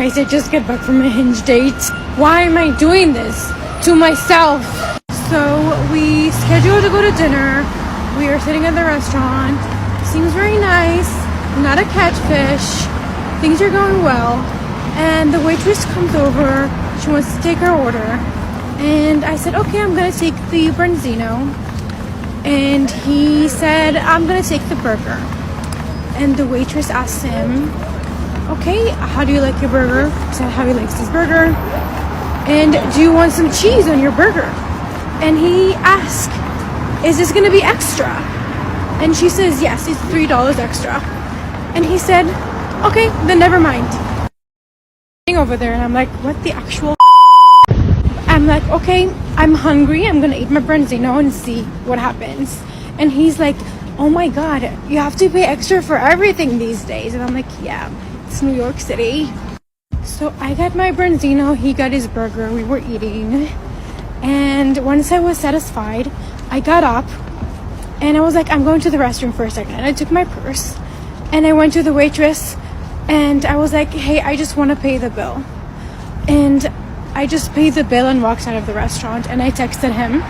guys, I just got back from a Hinge date. Why am I doing this to myself? So we scheduled to go to dinner. We are sitting at the restaurant. Seems very nice. Not a catfish. Things are going well. And the waitress comes over. She wants to take her order. And I said, okay, I'm going to take the branzino. And he said, I'm going to take the burger. And the waitress asked him, okay, how do you like your burger? He said how he likes his burger. And do you want some cheese on your burger? And he asked, is this going to be extra? And she says, yes, it's $3 extra. And he said, okay, then never mind. Over there, and I'm like, what the actual? I'm like, okay, I'm hungry. I'm going to eat my branzino and see what happens. And he's like, oh my God, you have to pay extra for everything these days. And I'm like, yeah. It's New York City. So I got my branzino, he got his burger, we were eating. And once I was satisfied, I got up and I was like, I'm going to the restroom for a second. And I took my purse and I went to the waitress and I was like, hey, I just want to pay the bill. And I just paid the bill and walked out of the restaurant, and I texted him.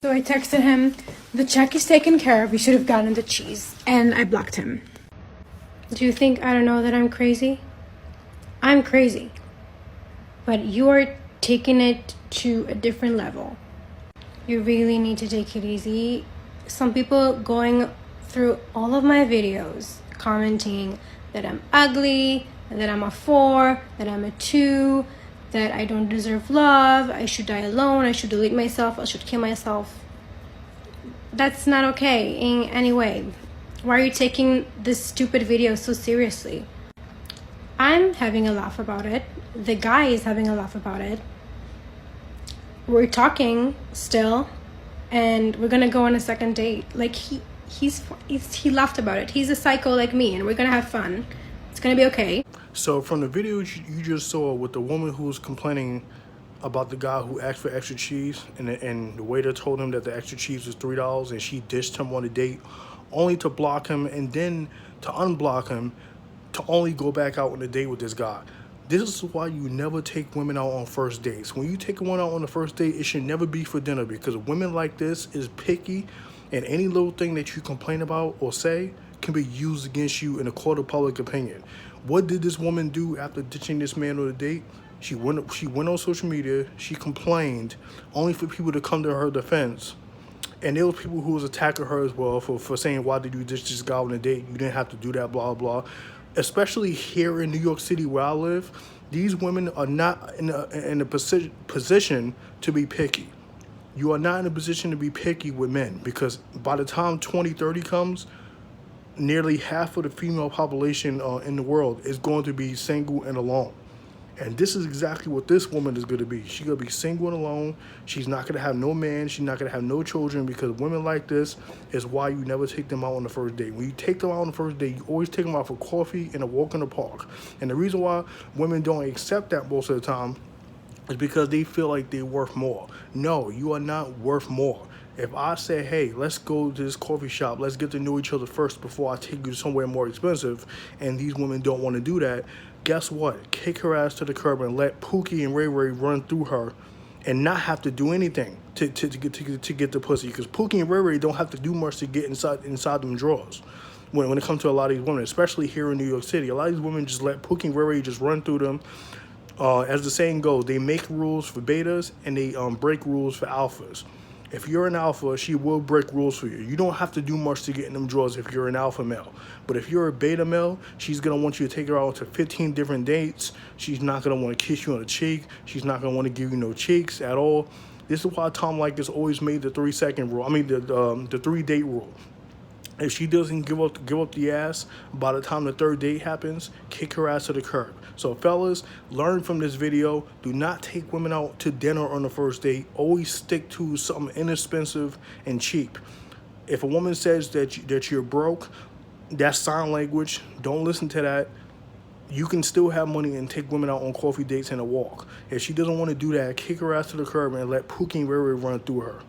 So I texted him, the check is taken care of, you should have gotten the cheese. And I blocked him. Do you think I don't know that I'm crazy? I'm crazy. But you are taking it to a different level. You really need to take it easy. Some people going through all of my videos commenting that I'm ugly, that I'm a 4, that I'm a 2, that I don't deserve love, I should die alone, I should delete myself, I should kill myself. That's not okay in any way. Why are you taking this stupid video so seriously? I'm having a laugh about it. The guy is having a laugh about it. We're talking still, and we're gonna go on a second date. Like he laughed about it. He's a psycho like me, and we're gonna have fun. It's gonna be okay. So from the video you just saw with the woman who was complaining about the guy who asked for extra cheese, and the waiter told him that the extra cheese was $3, and she dished him on a date, only to block him and then to unblock him to only go back out on a date with this guy. This is why you never take women out on first dates. When you take one out on the first date, it should never be for dinner, because women like this is picky, and any little thing that you complain about or say can be used against you in a court of public opinion. What did this woman do after ditching this man on a date? She went on social media, she complained, only for people to come to her defense. And there were people who was attacking her as well for saying, why did you ditch this guy on a date? You didn't have to do that, blah, blah. Especially here in New York City where I live, these women are not in a position to be picky. You are not in a position to be picky with men, because by the time 2030 comes, nearly half of the female population in the world is going to be single and alone. And this is exactly what this woman is going to be. She's going to be single and alone. She's not going to have no man. She's not going to have no children, because women like this is why you never take them out on the first date. When you take them out on the first date, you always take them out for coffee and a walk in the park. And the reason why women don't accept that most of the time is because they feel like they're worth more. No, you are not worth more. If I say, hey, let's go to this coffee shop, let's get to know each other first before I take you somewhere more expensive, and these women don't want to do that, guess what? Kick her ass to the curb and let Pookie and Ray Ray run through her and not have to do anything to get the pussy, because Pookie and Ray Ray don't have to do much to get inside them drawers. When it comes to a lot of these women, especially here in New York City, a lot of these women just let Pookie and Ray Ray just run through them. As the saying goes, they make rules for betas and they break rules for alphas. If you're an alpha, she will break rules for you. You don't have to do much to get in them drawers if you're an alpha male. But if you're a beta male, she's going to want you to take her out to 15 different dates. She's not going to want to kiss you on the cheek. She's not going to want to give you no cheeks at all. This is why Tom Leykis always made the 3-second rule. I mean, the 3-date rule. If she doesn't give up the ass by the time the third date happens, kick her ass to the curb. So fellas, learn from this video. Do not take women out to dinner on the first date. Always stick to something inexpensive and cheap. If a woman says that you're broke, that's sign language. Don't listen to that. You can still have money and take women out on coffee dates and a walk. If she doesn't want to do that, kick her ass to the curb and let Pookie and Ray Ray run through her.